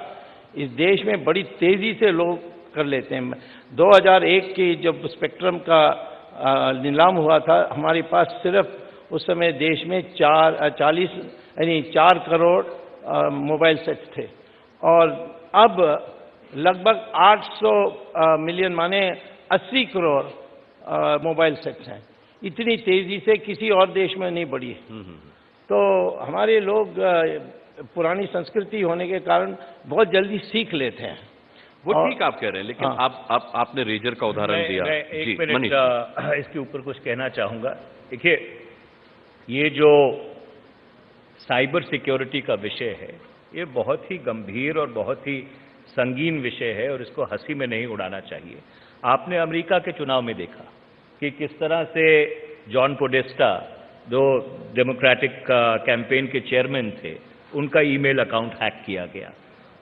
D: इस देश में बड़ी तेज़ी से लोग कर लेते हैं। 2001 की जब स्पेक्ट्रम का नीलाम हुआ था, हमारे पास सिर्फ उस समय देश में 4 करोड़ मोबाइल सेट थे, और अब लगभग 800 मिलियन माने 80 करोड़ मोबाइल सेट्स हैं। इतनी तेजी से किसी और देश में नहीं बढ़ी है। तो हमारे लोग पुरानी संस्कृति होने के कारण बहुत जल्दी सीख लेते हैं।
B: वो ठीक आप कह रहे हैं, लेकिन आपने रेजर का उदाहरण दिया।
C: मैं एक मिनट इसके ऊपर कुछ कहना चाहूंगा। देखिए, ये जो साइबर सिक्योरिटी का विषय है, ये बहुत ही गंभीर और बहुत ही संगीन विषय है और इसको हंसी में नहीं उड़ाना चाहिए। आपने अमेरिका के चुनाव में देखा कि किस तरह से जॉन पोडेस्टा, जो डेमोक्रेटिक कैंपेन के चेयरमैन थे, उनका ईमेल अकाउंट हैक किया गया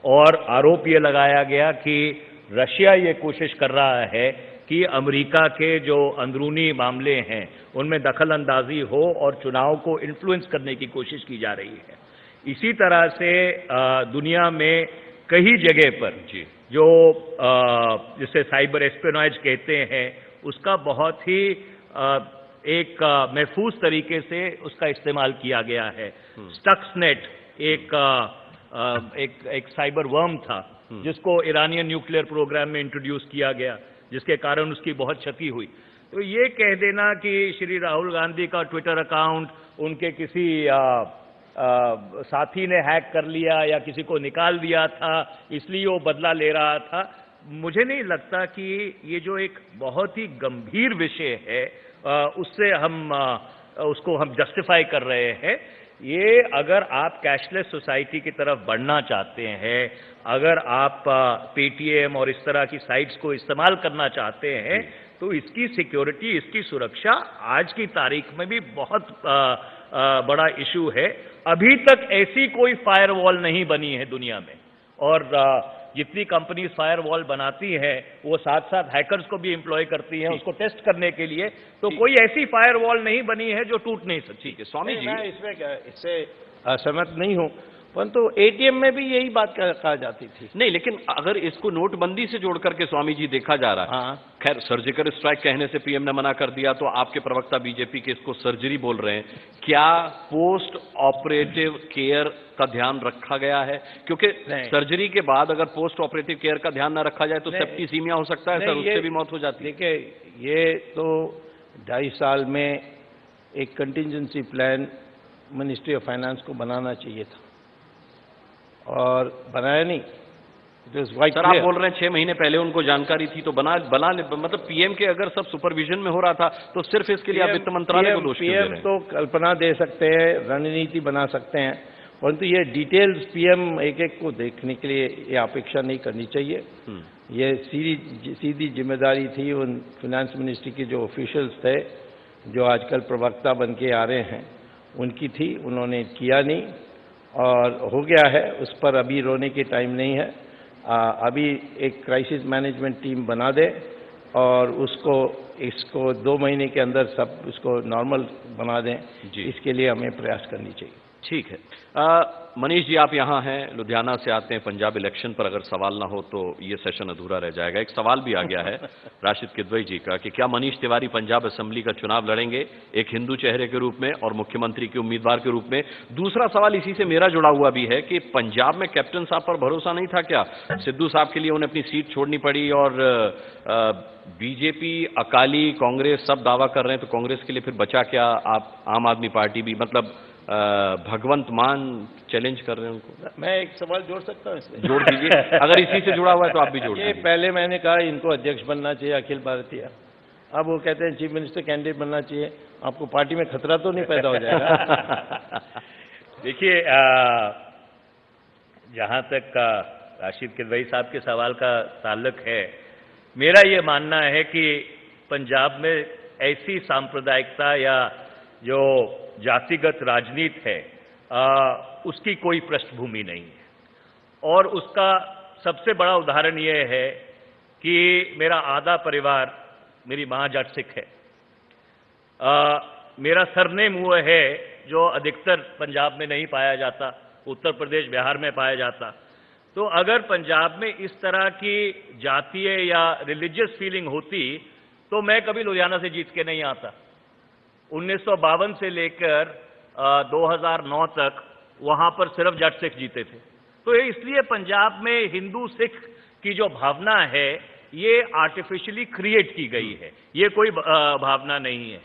C: और आरोप ये लगाया गया कि रशिया ये कोशिश कर रहा है कि अमेरिका के जो अंदरूनी मामले हैं उनमें दखल अंदाजी हो और चुनाव को इन्फ्लुएंस करने की कोशिश की जा रही है। इसी तरह से दुनिया में कई जगह पर जो जिसे साइबर एस्पियोनेज कहते हैं, उसका बहुत ही एक महफूज तरीके से उसका इस्तेमाल किया गया है। स्टक्सनेट एक साइबर वर्म था जिसको ईरानियन न्यूक्लियर प्रोग्राम में इंट्रोड्यूस किया गया, जिसके कारण उसकी बहुत क्षति हुई। तो ये कह देना कि श्री राहुल गांधी का ट्विटर अकाउंट उनके किसी साथी ने हैक कर लिया या किसी को निकाल दिया था इसलिए वो बदला ले रहा था, मुझे नहीं लगता कि ये जो एक बहुत ही गंभीर विषय है उससे उसको हम जस्टिफाई कर रहे हैं। ये अगर आप कैशलेस सोसाइटी की तरफ बढ़ना चाहते हैं, अगर आप पेटीएम और इस तरह की साइट्स को इस्तेमाल करना चाहते हैं, तो इसकी सिक्योरिटी, इसकी सुरक्षा आज की तारीख में भी बहुत बड़ा इशू है। अभी तक ऐसी कोई फायरवॉल नहीं बनी है दुनिया में, और जितनी कंपनीज फायरवॉल बनाती हैं वो साथ साथ हैकर्स को भी एम्प्लॉय करती हैं उसको टेस्ट करने के लिए। तो कोई ऐसी फायरवॉल नहीं बनी है जो टूट नहीं सकती।
B: स्वामी जी,
D: मैं इससे असहमत नहीं हूं, परंतु एटीएम में भी यही बात कहा जाती थी।
B: नहीं, लेकिन अगर इसको नोटबंदी से जोड़ करके स्वामी जी देखा जा रहा है, खैर सर्जिकल स्ट्राइक कहने से पीएम ने मना कर दिया, तो आपके प्रवक्ता बीजेपी के इसको सर्जरी बोल रहे हैं। क्या पोस्ट ऑपरेटिव केयर का ध्यान रखा गया है? क्योंकि सर्जरी के बाद अगर पोस्ट ऑपरेटिव केयर का ध्यान न रखा जाए तो सेप्टिसीमिया हो सकता है सर, उससे भी मौत हो जाती है।
D: देखिए, ये तो 2.5 साल में एक contingency plan ministry of finance को बनाना चाहिए था और बनाया नहीं।
B: सर आप बोल रहे हैं 6 महीने पहले उनको जानकारी थी तो बना मतलब पीएम के अगर सब सुपरविजन में हो रहा था तो सिर्फ इसके लिए आप वित्त मंत्रालय को दोष क्यों दे रहे हैं?
D: तो कल्पना दे सकते हैं, रणनीति बना सकते हैं, परंतु ये डिटेल्स पीएम एक को देखने के लिए ये अपेक्षा नहीं करनी चाहिए। ये सीधी जिम्मेदारी थी उन फाइनेंस मिनिस्ट्री के जो ऑफिशियल्स थे, जो आजकल प्रवक्ता बन के आ रहे हैं, उनकी थी। उन्होंने किया नहीं और हो गया है, उस पर अभी रोने की टाइम नहीं है। अभी एक क्राइसिस मैनेजमेंट टीम बना दे और इसको 2 महीने के अंदर सब उसको नॉर्मल बना दें, इसके लिए हमें प्रयास करनी चाहिए।
B: ठीक है। मनीष जी, आप यहाँ हैं, लुधियाना से आते हैं। पंजाब इलेक्शन पर अगर सवाल ना हो तो ये सेशन अधूरा रह जाएगा। एक सवाल भी आ गया है राशिद किदवई जी का कि क्या मनीष तिवारी पंजाब असेंबली का चुनाव लड़ेंगे, एक हिंदू चेहरे के रूप में और मुख्यमंत्री के उम्मीदवार के रूप में? दूसरा सवाल इसी से मेरा जुड़ा हुआ भी है कि पंजाब में कैप्टन साहब पर भरोसा नहीं था क्या? सिद्धू साहब के लिए उन्हें अपनी सीट छोड़नी पड़ी और बीजेपी, अकाली, कांग्रेस सब दावा कर रहे हैं, तो कांग्रेस के लिए फिर बचा क्या? आप आम आदमी पार्टी भी, मतलब भगवंत मान चैलेंज कर रहे हैं उनको।
D: मैं एक सवाल जोड़ सकता हूँ इसमें?
B: जोड़ दीजिए, अगर इसी से जुड़ा हुआ है तो आप भी जोड़ दीजिए।
D: पहले मैंने कहा इनको अध्यक्ष बनना चाहिए अखिल भारतीय, अब वो कहते हैं चीफ मिनिस्टर कैंडिडेट बनना चाहिए। आपको पार्टी में खतरा तो नहीं पैदा हो जाएगा?
C: देखिए, जहां तक राशिद किदवई साहब के सवाल का ताल्लुक है, मेरा ये मानना है कि पंजाब में ऐसी सांप्रदायिकता या जो जातिगत राजनीति है उसकी कोई पृष्ठभूमि नहीं है। और उसका सबसे बड़ा उदाहरण यह है कि मेरा आधा परिवार, मेरी मां जट सिख है, मेरा सरनेम वो है जो अधिकतर पंजाब में नहीं पाया जाता, उत्तर प्रदेश, बिहार में पाया जाता। तो अगर पंजाब में इस तरह की जातीय या रिलीजियस फीलिंग होती तो मैं कभी लुधियाना से जीत के नहीं आता। 1952 से लेकर 2009 तक वहां पर सिर्फ जट सिख जीते थे। तो ये इसलिए पंजाब में हिंदू सिख की जो भावना है ये आर्टिफिशियली क्रिएट की गई है, ये कोई भावना नहीं है।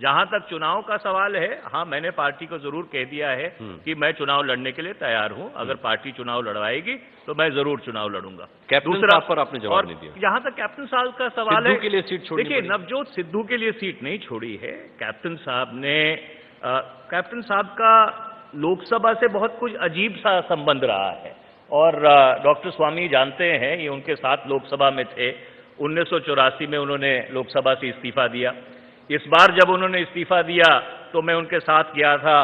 C: जहां तक चुनाव का सवाल है, हाँ मैंने पार्टी को जरूर कह दिया है कि मैं चुनाव लड़ने के लिए तैयार हूं। अगर पार्टी चुनाव लड़वाएगी तो मैं जरूर चुनाव लड़ूंगा।
B: कैप्टन साहब पर आपने जवाब नहीं दिया।
C: जहां तक कैप्टन साहब का सवाल है,
B: के लिए सीट छोड़ी,
C: देखिए नवजोत सिद्धू के लिए सीट नहीं छोड़ी है। कैप्टन साहब का लोकसभा से बहुत कुछ अजीब सा संबंध रहा है और डॉक्टर स्वामी जानते हैं, ये उनके साथ लोकसभा में थे। 1984 में उन्होंने लोकसभा से इस्तीफा दिया। इस बार जब उन्होंने इस्तीफा दिया तो मैं उनके साथ गया था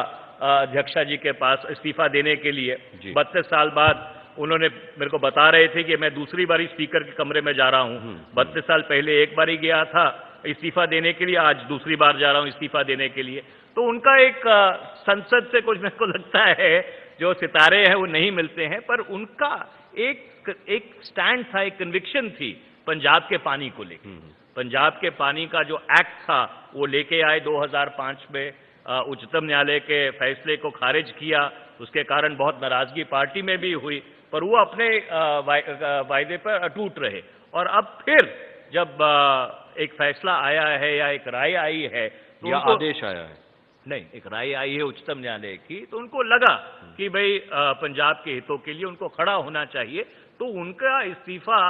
C: अध्यक्षा जी के पास इस्तीफा देने के लिए। 32 साल बाद उन्होंने मेरे को बता रहे थे कि मैं दूसरी बारी स्पीकर के कमरे में जा रहा हूं। 32 साल पहले एक बार ही गया था इस्तीफा देने के लिए, आज दूसरी बार जा रहा हूं इस्तीफा देने के लिए। तो उनका एक संसद से कुछ मेरे को लगता है जो सितारे हैं वो नहीं मिलते हैं, पर उनका एक स्टैंड था, एक कन्विक्शन थी पंजाब के पानी को लेकर। पंजाब के पानी का जो एक्ट था वो लेके आए 2005 में, उच्चतम न्यायालय के फैसले को खारिज किया। उसके कारण बहुत नाराजगी पार्टी में भी हुई, पर वो अपने वायदे पर अटूट रहे। और अब फिर जब एक फैसला आया है या एक राय आई है तो
B: या आदेश आया है,
C: नहीं एक राय आई है उच्चतम न्यायालय की, तो उनको लगा कि भाई पंजाब के हितों के लिए उनको खड़ा होना चाहिए। तो उनका इस्तीफा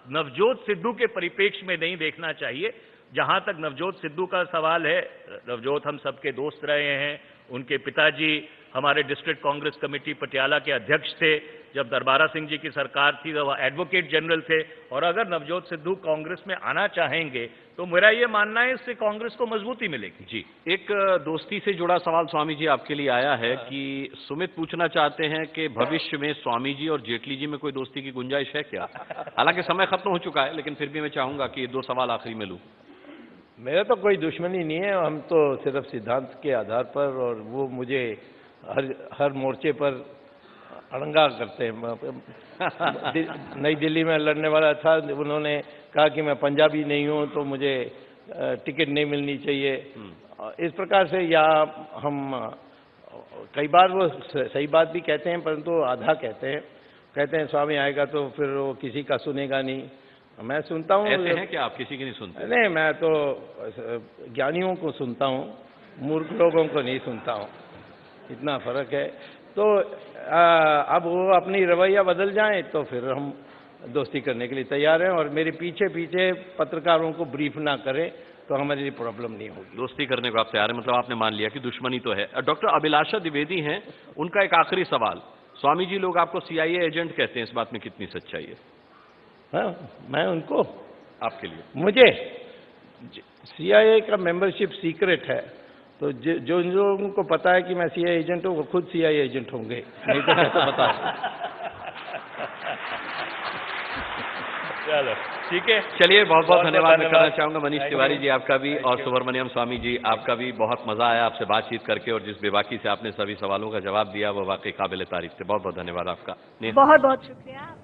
C: नवजोत सिद्धू के परिप्रेक्ष्य में नहीं देखना चाहिए। जहां तक नवजोत सिद्धू का सवाल है, नवजोत हम सबके दोस्त रहे हैं। उनके पिताजी हमारे डिस्ट्रिक्ट कांग्रेस कमेटी पटियाला के अध्यक्ष थे। जब दरबारा सिंह जी की सरकार थी तो वह एडवोकेट जनरल थे। और अगर नवजोत सिद्धू कांग्रेस में आना चाहेंगे तो मेरा ये मानना है इससे कांग्रेस को मजबूती मिलेगी।
B: जी, एक दोस्ती से जुड़ा सवाल स्वामी जी आपके लिए आया है कि सुमित पूछना चाहते हैं कि भविष्य में स्वामी जी और जेटली जी में कोई दोस्ती की गुंजाइश है क्या? हालांकि समय खत्म हो चुका है, लेकिन फिर भी मैं चाहूंगा कि ये 2 सवाल आखिरी में लूं।
D: मेरा तो कोई दुश्मनी नहीं है, हम तो सिर्फ सिद्धांत के आधार पर, और वो मुझे हर मोर्चे पर अड़ंगा करते हैं। नई दिल्ली में लड़ने वाला था, उन्होंने कहा कि मैं पंजाबी नहीं हूं तो मुझे टिकट नहीं मिलनी चाहिए। इस प्रकार से, या हम कई बार वो सही बात भी कहते हैं परंतु आधा कहते हैं स्वामी आएगा तो फिर वो किसी का सुनेगा नहीं। मैं सुनता हूँ।
B: ऐसे हैं कि आप किसी की नहीं सुनते?
D: नहीं, मैं तो ज्ञानियों को सुनता हूँ, मूर्ख लोगों को नहीं सुनता हूँ, इतना फर्क है। तो अब वो अपनी रवैया बदल जाएं तो फिर हम दोस्ती करने के लिए तैयार हैं, और मेरे पीछे पीछे पत्रकारों को ब्रीफ ना करें तो हमारे लिए प्रॉब्लम नहीं होगी।
B: दोस्ती करने को आप तैयार हैं, मतलब आपने मान लिया कि दुश्मनी तो है। डॉक्टर अभिलाषा द्विवेदी हैं, उनका एक आखिरी सवाल। स्वामी जी लोग आपको CIA एजेंट कहते हैं, इस बात में कितनी सच्चाई है?
D: हाँ, मैं उनको,
B: आपके लिए?
D: मुझे CIA का मेंबरशिप सीक्रेट है, तो जो लोगों को पता है कि मैं CIA एजेंट हूँ वो खुद CIA एजेंट होंगे, नहीं तो मैं तो बता।
C: चलो ठीक है,
B: चलिए बहुत बहुत धन्यवाद मैं करना चाहूंगा मनीष तिवारी जी आपका भी, और सुब्रमण्यम स्वामी जी आपका भी। बहुत मजा आया आपसे बातचीत करके, और जिस बेबाकी से आपने सभी सवालों का जवाब दिया वो वाकई काबिल तारीफ थे। बहुत बहुत धन्यवाद आपका।
A: बहुत बहुत शुक्रिया।